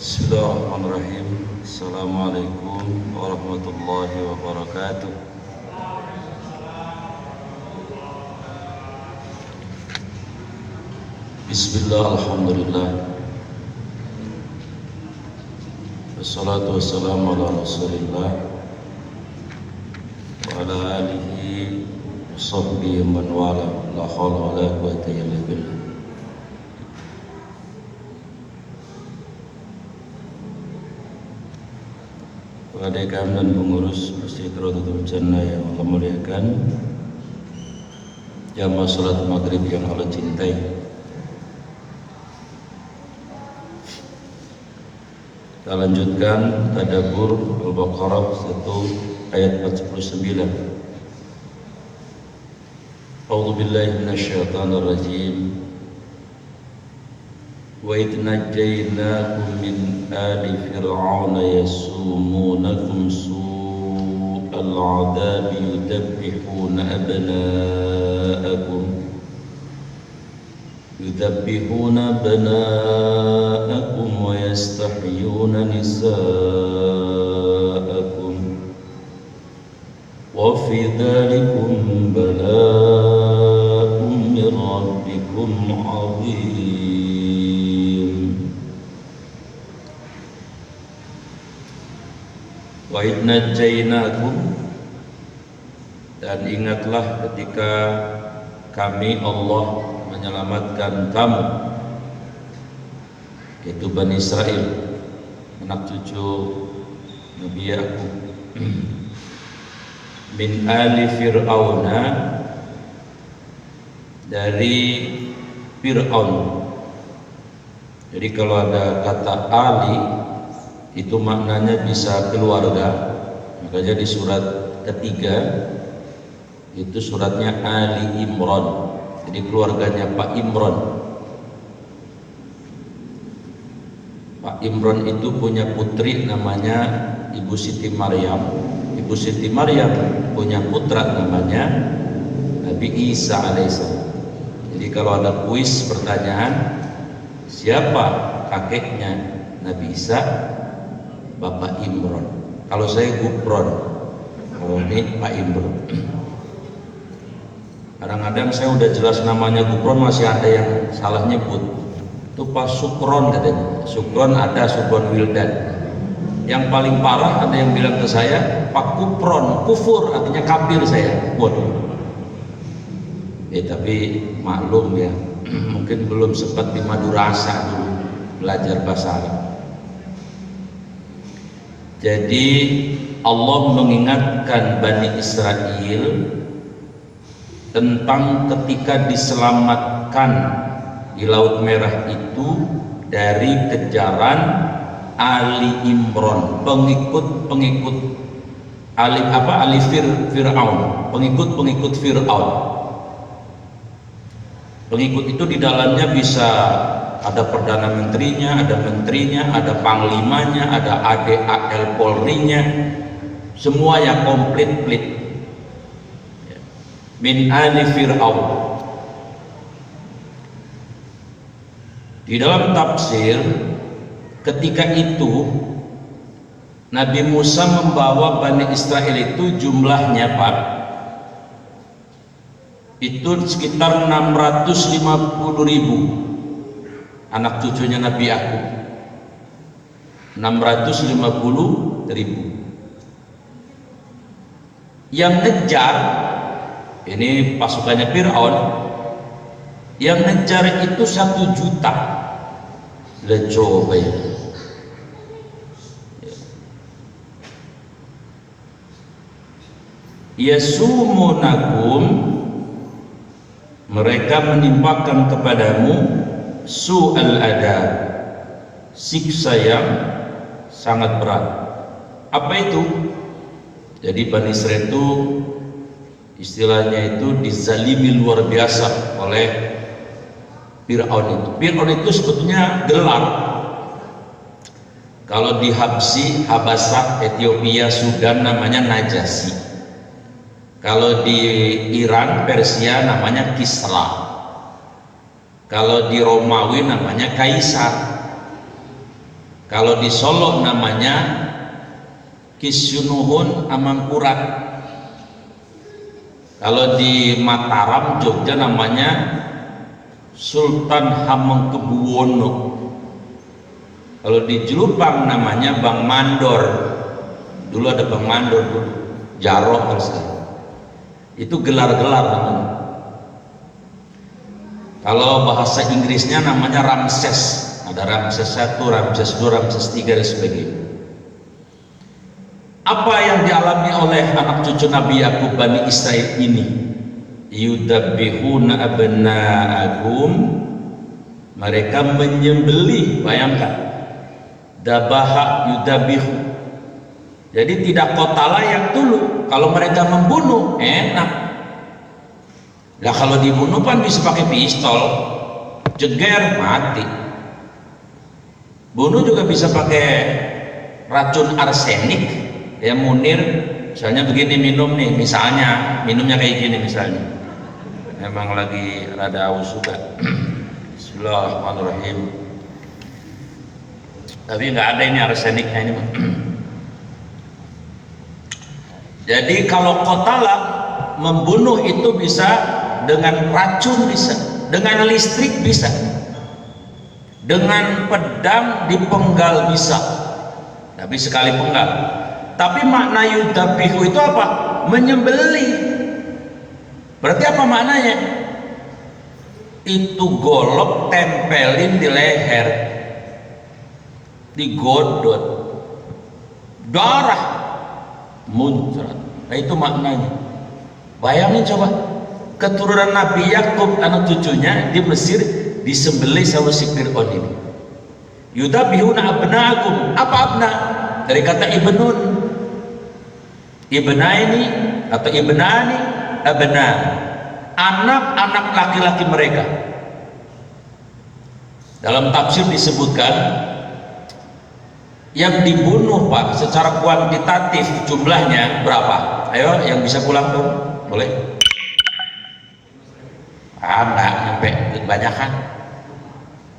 Bismillahirrahmanirrahim. Assalamualaikum warahmatullahi wabarakatuh. Bismillah, alhamdulillah. Wassalatu wassalamu ala rasulillah wa ala alihi wa sahbihi man wala. La hawla wa la quwwata illa billah. Kepada kami dan pengurus Masjid Rodatul Jannah yang Allah muliakan, jamaah salat maghrib yang Allah cintai, kita lanjutkan tadabbur Al-Baqarah 1 ayat 49. A'udzu billahi minasyaitonir rajim. Wa idh najjaynakum min ali fir'auna yasumunakum su'al 'adzabi yudabbihuna abna'akum wa yastahyuna nisa'akum wa fi dhalikum bala'un min rabbikum 'adzim. Wa idh najjaynakum, dan ingatlah ketika kami Allah menyelamatkan kamu, yaitu Bani Israel, anak cucu Nabi Yakub, min ali fir'auna, dari Fir'aun. Jadi kalau ada kata ali itu maknanya bisa keluarga, makanya di surat ketiga itu suratnya Ali Imran, jadi keluarganya Pak Imran. Pak Imran itu punya putri namanya Ibu Siti Maryam. Ibu Siti Maryam punya putra namanya Nabi Isa alaihissalam. Jadi kalau ada kuis pertanyaan siapa kakeknya Nabi Isa, Bapak Imran. Kalau saya Gupron, kalau ini Pak Imran. Kadang-kadang saya udah jelas namanya Gupron masih ada yang salah nyebut. Itu Pak Sukron katanya. Sukron ada, Sukron Wildan. Yang paling parah ada yang bilang ke saya Pak Kupron, kufur, artinya kafir saya. Waduh. Tapi maklum ya, mungkin belum sempat di madrasah dulu belajar bahasa Arab. Jadi Allah mengingatkan Bani Israel tentang ketika diselamatkan di Laut Merah itu dari kejaran Ali Imran, pengikut Fir'aun, pengikut Fir'aun. Pengikut itu di dalamnya bisa ada perdana menterinya, ada menterinya, ada panglimanya, ada ADAL Polri-nya, semua yang komplit. Min ali Fir'aun. Di dalam tafsir, ketika itu Nabi Musa membawa Bani Israel itu jumlahnya Pak, itu sekitar 650.000 anak cucunya Nabi Yakub, 650.000. Yang ngejar, ini pasukannya Fir'aun, yang ngejar itu 1 juta. Sudah coba ya. Yasumunakum, mereka menimpakan kepadamu su'al adab, siksa yang sangat berat. Apa itu? Jadi Bani Israel itu istilahnya itu dizalimi luar biasa oleh Fir'aun itu. Fir'aun itu sebetulnya gelar. Kalau di Habasah, Ethiopia, Sudan namanya Najasi. Kalau di Iran, Persia namanya Kisra. Kalau di Romawi namanya Kaisar. Kalau di Solo namanya Kisyunuhun Amangkurat. Kalau di Mataram Jogja namanya Sultan Hamengkubuwono. Kalau di Jelupang namanya Bang Mandor. Dulu ada Bang Mandor dulu. Jarok terus. Itu gelar-gelar namanya. Kalau bahasa Inggrisnya namanya Ramses. Ada Ramses 1, Ramses 2, Ramses 3 dan sebagainya. Apa yang dialami oleh anak cucu Nabi Yakub Bani Israel ini? Yudabbihuna abna'akum, mereka menyembelih, bayangkan. Dabaha yudabbihu. Jadi tidak kotala yang dulu. Kalau mereka membunuh enak. Nah kalau dibunuh kan bisa pakai pistol, jeger mati. Bunuh juga bisa pakai racun arsenik. Ya Munir, misalnya begini minum nih, misalnya minumnya kayak gini misalnya. Memang lagi rada haus juga. Bismillahirrahmanirrahim. Tapi nggak ada ini arseniknya ini. Jadi kalau kotala membunuh itu bisa dengan racun, bisa dengan listrik, bisa dengan pedang dipenggal, bisa. Tapi sekali penggal. Tapi makna yudabihu itu apa? Menyembelih. Berarti apa maknanya? Itu golok tempelin di leher, digodot, darah muncrat. Nah itu maknanya. Bayangin coba, keturunan Nabi Yakub anak cucunya di Mesir disembelih sama si Fir'aun ini. Yudabihuna abna'akum. Apa abna? Dari kata ibnun. Ibna ini atau ibnani, abna, anak-anak laki-laki mereka. Dalam tafsir disebutkan yang dibunuh Pak secara kuantitatif jumlahnya berapa? Ayo yang bisa pulang tuh boleh? Enggak nyampe kebanyakan.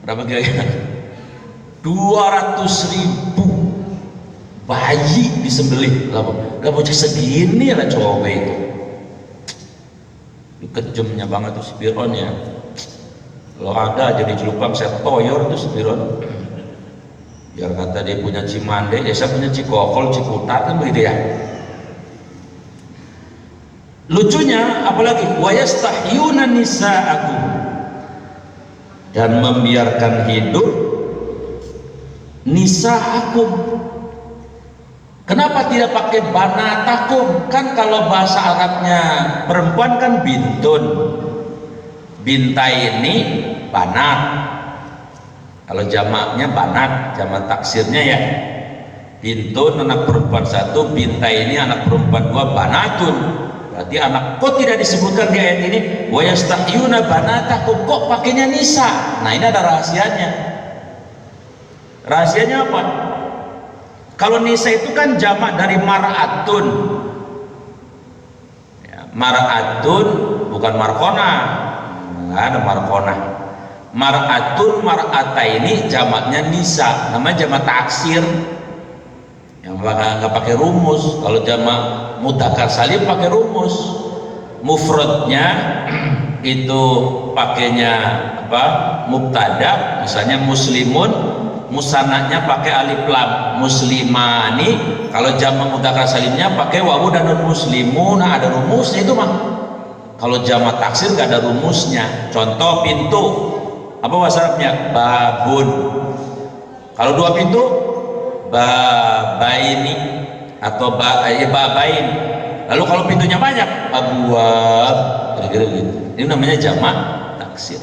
Berapa kira-kira? 200.000 bayi disembelih. Gak bocah segini lah cowok itu. Kejamnya banget tuh si Fir'aun ya. Kalau ada jadi Jelupang saya toyor tuh si Fir'aun. Biar kata dia punya Cimande, ya saya punya Cikokol, Ciputat kan begitu ya. Lucunya apalagi wayastahyuna nisa'akum, dan membiarkan hidup nisa'akum. Kenapa tidak pakai banatakum? Kan kalau bahasa Arabnya perempuan kan bintun, bintai ini banat. Kalau jamaknya banat, jamak taksirnya ya bintun anak perempuan 1, bintai ini anak perempuan 2, banatun. Berarti anak, kok tidak disebutkan di ayat ini wa yastahyuna banatakum, kok pakainya nisa? Nah ini ada rahasianya. Rahasianya apa? Kalau nisa itu kan jamak dari mar'atun ya, mar'atun bukan markona, nggak ada markona. Mar'atun, mar'ata ini jamaknya nisa, namanya jamak taksir yang nggak pakai rumus. Kalau jamak mudzakkar salim pakai rumus. Mufradnya itu pakainya apa? Mubtada, misalnya muslimun, musanaknya pakai alif lam, muslimani. Kalau jamak mudzakkar salimnya pakai wawu dan nun muslimun. Nah ada rumusnya itu mah. Kalau jamak taksir nggak ada rumusnya. Contoh pintu, apa bahasa Arabnya? Babun. Kalau 2 pintu, babaini atau babain. Lalu kalau pintunya banyak, abwab, kira-kira gitu. Ini namanya jamak taksir.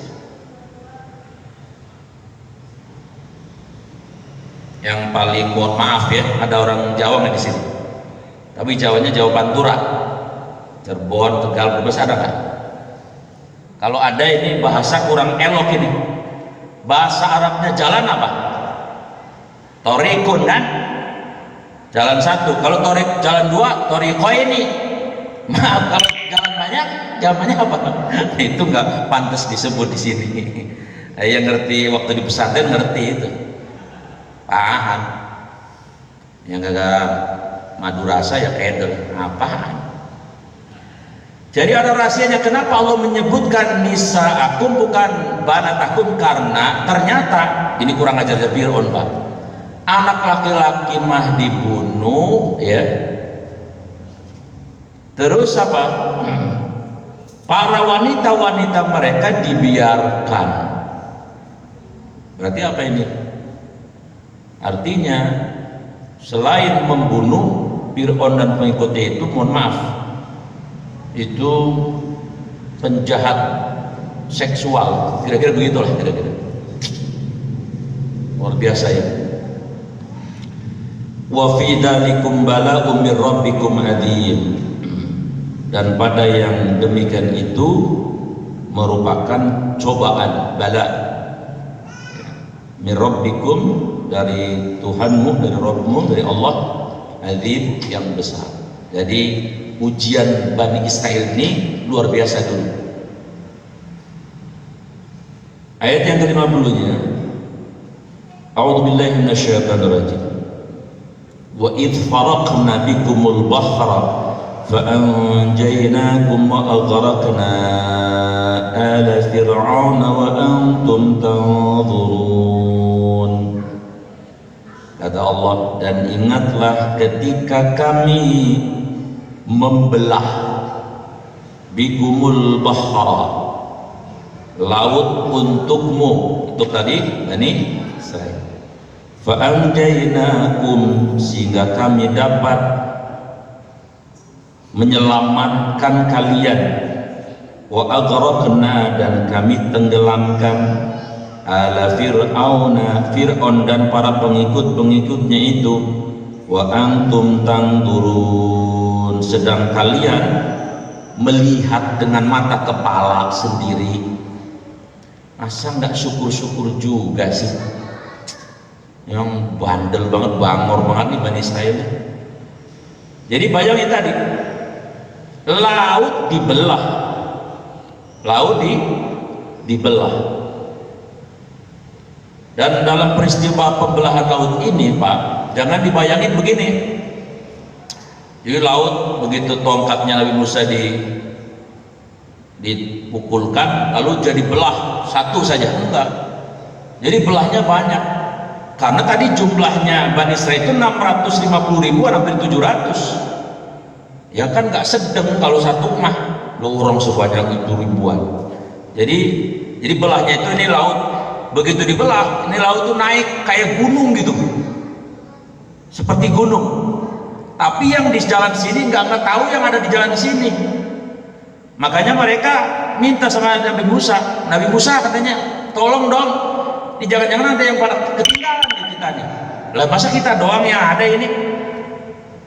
Yang paling mohon maaf ya, ada orang Jawa nggak di sini? Tapi Jawanya Jawa Pantura, Cirebon, Tegal, Brebes ada nggak? Kalau ada ini bahasa kurang elok ini. Bahasa Arabnya jalan apa? Torikun kan? Jalan 1. Kalau jalan 2, toriko ini. Maaf, kalau jalan banyak, jamannya apa? Itu nggak pantas disebut di sini. Yang ngerti waktu di pesantren ngerti itu. apaan? Yang gak madu rasa ya kedel, apaan? Jadi ada rahasianya kenapa Allah menyebutkan nisaakum bukan banatakum, karena ternyata ini kurang ajarnya Fir'aun, Pak. Anak laki-laki mah dibunuh, ya. Terus apa? Para wanita-wanita mereka dibiarkan. Berarti apa ini? Artinya selain membunuh, Fir'aun dan pengikutnya itu, mohon maaf, itu penjahat seksual, kira-kira begitulah, kira-kira luar biasa ya. Wa fi dzalikum bala'un mir rabbikum adzim, dan pada yang demikian itu merupakan cobaan, bala mir rabbikum, dari Tuhanmu, dari Rabbmu, dari Allah, adzim, yang besar. Jadi ujian Bani Israel ini luar biasa dulu. Ayat yang ke-50-nya, A'udzubillahi minasyaitonir rajim. Wa idh faraqna bikumul bahra fa'anjaynakum wa aghraqna ala fir'auna wa antum tanzurun. Kata Allah, dan ingatlah ketika kami membelah bikumul bahra, laut untukmu, untuk tadi Bani Israil. Fa'anjaynakum, sehingga kami dapat menyelamatkan kalian, wa aghraqna, dan kami tenggelamkan ala fir'auna, Fir'aun dan para pengikut-pengikutnya itu, wa antum tanzurun, sedang kalian melihat dengan mata kepala sendiri. Masa nggak syukur-syukur juga sih? Yang bandel banget, bangor banget nih Bani Israel. Jadi bayangin tadi, laut dibelah, dibelah. Dan dalam peristiwa pembelahan laut ini, Pak, jangan dibayangin begini. Jadi laut begitu tongkatnya Nabi Musa dipukulkan lalu jadi belah satu saja, enggak. Jadi belahnya banyak. Karena tadi jumlahnya Bani Israil itu 650.000, hampir 700. Ya kan nggak sedang kalau satu mah orang sebanyak itu ribuan. Jadi belahnya itu, ini laut begitu dibelah, ini laut itu naik kayak gunung gitu, seperti gunung. Tapi yang di jalan sini nggak tahu yang ada di jalan sini. Makanya mereka minta sama Nabi Musa. Nabi Musa katanya, tolong dong, di jangan-jangan ada yang pada ketinggalan di kita nih. Lah masa kita doang yang ada ini?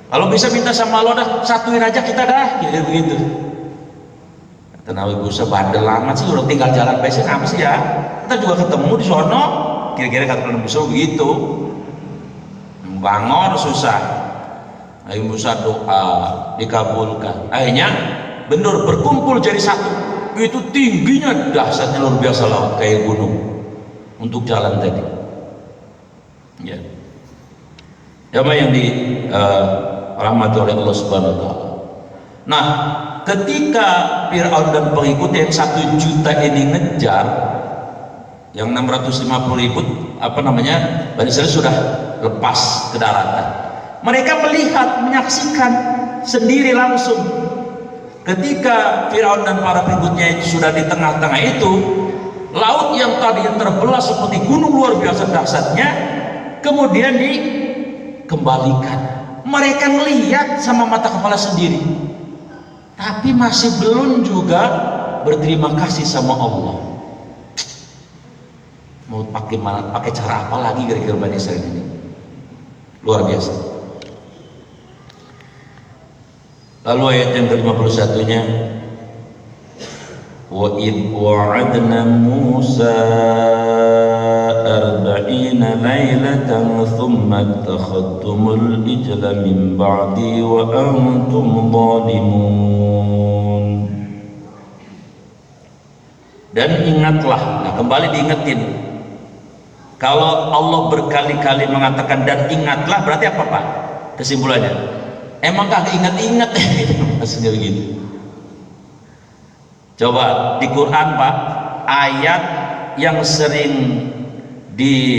Kalau bisa minta sama Allah, dah satuin aja kita dah, gitu begitu. Kata Nabi Musa, bandel amat sih, udah tinggal jalan besi apa sih ya? Kita juga ketemu di sono. Kira-kira kata Nabi Musa begitu. Bangor susah. Nabi Musa doa, dikabulkan. Akhirnya benar berkumpul jadi satu. Itu tingginya dahsyatnya luar biasa, laut kayak gunung untuk jalan tadi. Ya, jamaah yang dirahmati oleh Allah Subhanahu Wa Taala. Nah, ketika Fir'aun dan pengikutnya yang 1 juta ini ngejar, yang 650.000 Bani Israil sudah lepas ke daratan. Mereka melihat, menyaksikan sendiri langsung ketika Fir'aun dan para pengikutnya itu sudah di tengah-tengah itu, laut yang tadi terbelah seperti gunung luar biasa dahsyatnya kemudian dikembalikan. Mereka melihat sama mata kepala sendiri, tapi masih belum juga berterima kasih sama Allah. Mau pakai cara apa lagi kira-kira Bani Israil ini? Luar biasa. Lalu ayat yang ke-51-nya, wa id wa'adna Musa 40 lailatan thumma attakhadtumul ijla min ba'di wa antum zalimun. Dan ingatlah, nah kembali diingetin, Kalau Allah berkali-kali mengatakan dan ingatlah, berarti apa Pak? Kesimpulannya, emang kagak ingat-ingat maksudnya begitu. Coba di Quran Pak, ayat yang sering dibaca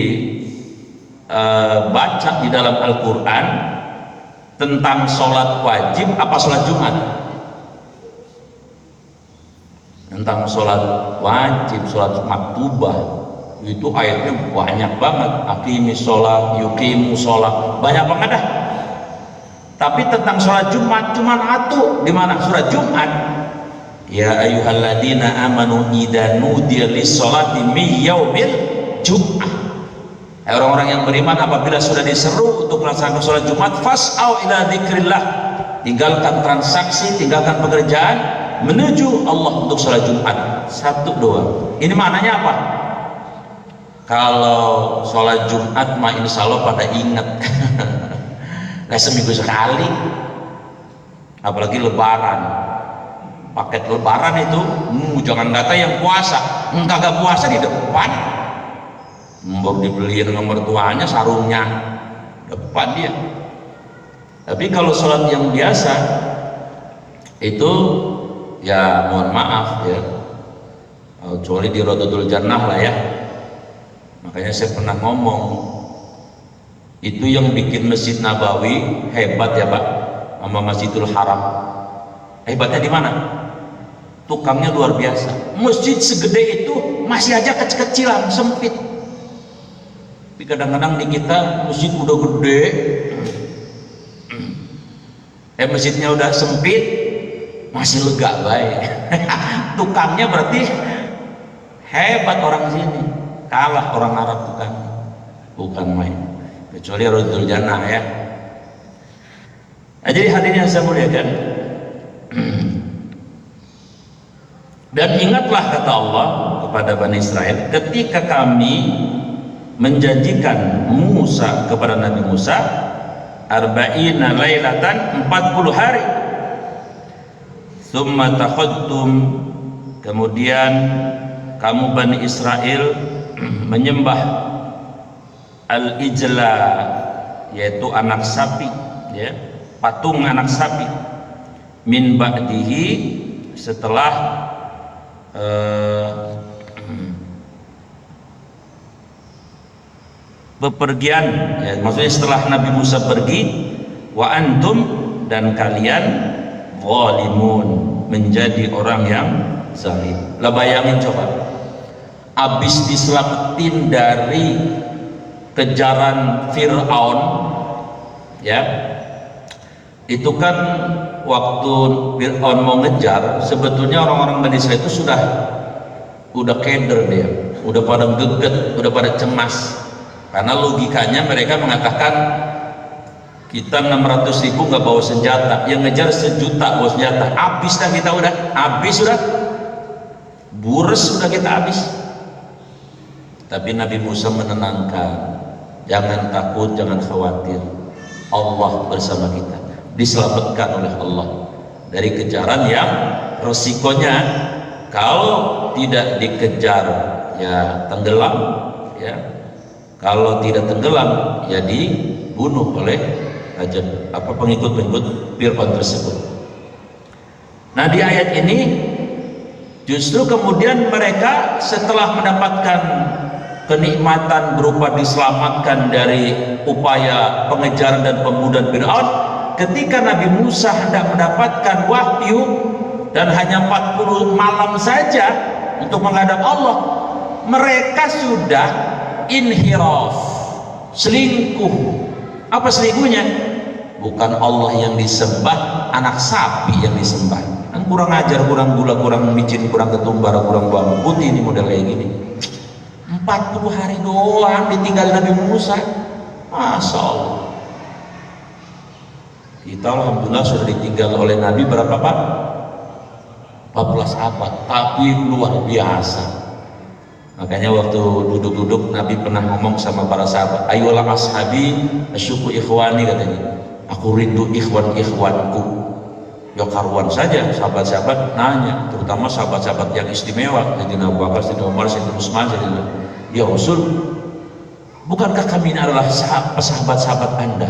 di dalam Al-Quran tentang sholat wajib apa sholat Jumat? Tentang sholat wajib, sholat maktubah, itu ayatnya banyak banget. Aqimi sholat, yuqimu sholat, banyak banget dah. Tapi tentang sholat Jumat cuma satu, di mana? Surat Jumat. Ya ayyuhalladzina amanu idza nudiya lis-sholati min yaumil jum'ah. Orang-orang yang beriman apabila sudah diseru untuk melaksanakan sholat Jumat, fas'au ila dzikrillah. Tinggalkan transaksi, tinggalkan pekerjaan menuju Allah untuk sholat Jumat. Satu doang. Ini maknanya apa? Kalau sholat Jumat mah insya Allah pada ingat. Nah seminggu sekali, apalagi Lebaran. Paket Lebaran itu, jangan kata yang puasa, kagak puasa di depan. Baru dibeliin nomor tuanya, sarungnya depan dia. Tapi kalau sholat yang biasa itu ya mohon maaf ya, kecuali di Rodotul Jannah lah ya. Makanya saya pernah ngomong, itu yang bikin Masjid Nabawi hebat ya Pak, sama Masjidul Haram. Hebatnya di mana? Tukangnya luar biasa. Masjid segede itu masih aja kecil-kecilan, sempit. Tapi kadang-kadang di kita masjid udah gede, masjidnya udah sempit, masih lega baik. Tukangnya berarti hebat orang sini, kalah orang Arab tukang, bukan main. Kecuali Rasul Jannah ya. Nah, jadi hadirin yang saya muliakan, dan ingatlah kata Allah kepada Bani Israel ketika kami menjanjikan Musa kepada Nabi Musa arba'ina lailatan 40 hari summa takhadtum, kemudian kamu Bani Israel menyembah al-ijla, yaitu anak sapi ya, patung anak sapi, min ba'dihi, setelah bepergian ya, maksudnya setelah Nabi Musa pergi, wa antum, dan kalian zalimun, menjadi orang yang zalim. Lah bayangin coba, habis diselamatin dari kejaran Fir'aun ya, itu kan waktu Fir'aun mau ngejar, sebetulnya orang-orang Bani Israel itu udah keder dia, udah pada geget, udah pada cemas, karena logikanya mereka mengatakan kita 600.000 nggak bawa senjata, yang ngejar 1 juta bawa senjata, habis dah kita, udah habis, sudah bures, sudah kita habis. Tapi Nabi Musa menenangkan, jangan takut, jangan khawatir, Allah bersama kita, diselamatkan oleh Allah dari kejaran yang resikonya kalau tidak dikejar ya tenggelam ya, kalau tidak tenggelam ya dibunuh oleh pengikut-pengikut Fir'aun tersebut. Nah di ayat ini justru kemudian mereka setelah mendapatkan kenikmatan berupa diselamatkan dari upaya pengejaran dan pembunuhan Fir'aun, ketika Nabi Musa hendak mendapatkan wahyu dan hanya 40 malam saja untuk menghadap Allah, mereka sudah inhiraf, selingkuh. Apa selingkuhnya? Bukan Allah yang disembah, anak sapi yang disembah. Kan kurang ajar, kurang gula, kurang micin, kurang ketumbar, kurang bawang putih ini model kayak gini. 40 hari doang ditinggal Nabi Musa, Masya Allah. Kita alhamdulillah sudah ditinggal oleh Nabi berapa Pak? 14 abad, tapi luar biasa. Makanya waktu duduk-duduk Nabi pernah ngomong sama para sahabat, ayolah ashabi asyuku ikhwani, katanya, aku rindu ikhwan-ikhwanku. Ya karuan saja sahabat-sahabat nanya, terutama sahabat-sahabat yang istimewa, Sayyidina Abu Bakar, Sayyidina Umar, Sayyidina Utsman, ya Rasul, bukankah kami ini adalah sahabat-sahabat Anda?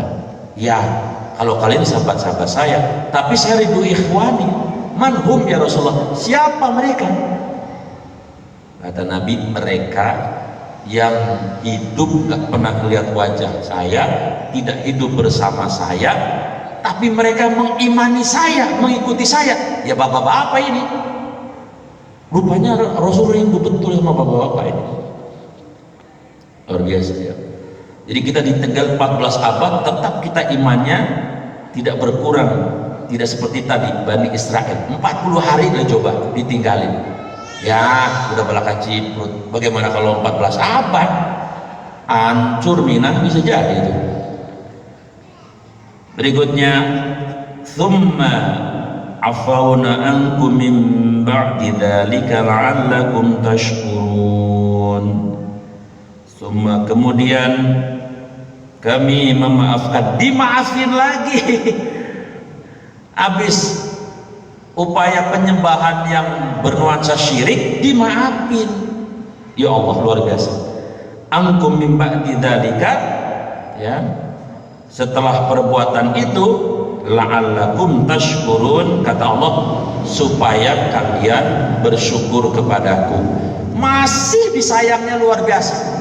Ya, kalau kalian sahabat-sahabat saya, tapi saya ridho ikhwani. Manhum ya Rasulullah, siapa mereka? Kata Nabi, mereka yang hidup gak pernah melihat wajah saya, tidak hidup bersama saya, tapi mereka mengimani saya, mengikuti saya. Ya bapak-bapak ini, rupanya Rasul rindu betul sama bapak-bapak ini. Luar biasa ya. Jadi kita di Tegal 14 abad tetap kita imannya tidak berkurang, tidak seperti tadi Bani Israel 40 hari udah coba ditinggalin. Ya udah belaka ciprut. Bagaimana kalau 14 abad hancur Minang, bisa jadi itu. Berikutnya, thumma afawna ankum min ba'di dzalika la'allakum tashkurun. Thumma, kemudian kami memaafkan, dimaafin lagi. Habis upaya penyembahan yang bernuansa syirik dimaafin. Ya Allah, luar biasa. Ankum min ba'di dzalika, ya, setelah perbuatan itu, la'allakum tashkurun, kata Allah, supaya kalian bersyukur kepadaku. Masih disayangnya luar biasa.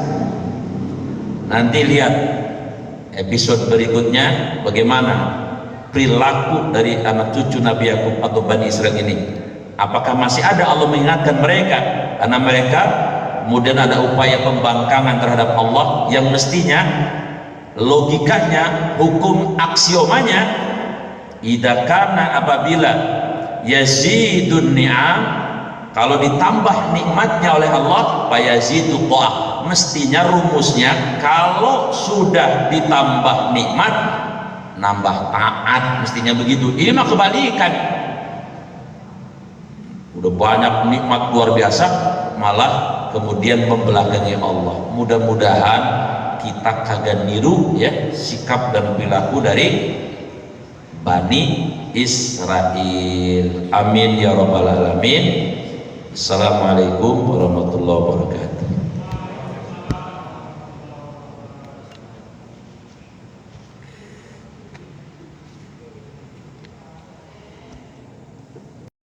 Nanti lihat episode berikutnya bagaimana perilaku dari anak cucu Nabi Yakub atau Bani Israel ini. Apakah masih ada Allah mengingatkan mereka? Karena mereka kemudian ada upaya pembangkangan terhadap Allah yang mestinya logikanya, hukum aksiomanya, idza kana, apabila yazidun ni'am, kalau ditambah nikmatnya oleh Allah, fayazidu ta'ah, mestinya rumusnya kalau sudah ditambah nikmat nambah taat, mestinya begitu. Ini mah kebalikan, udah banyak nikmat luar biasa malah kemudian membelakangi Allah. Mudah-mudahan kita kagak niru ya sikap dan perilaku dari Bani Israel. Amin ya rabbal alamin. Assalamualaikum warahmatullahi wabarakatuh.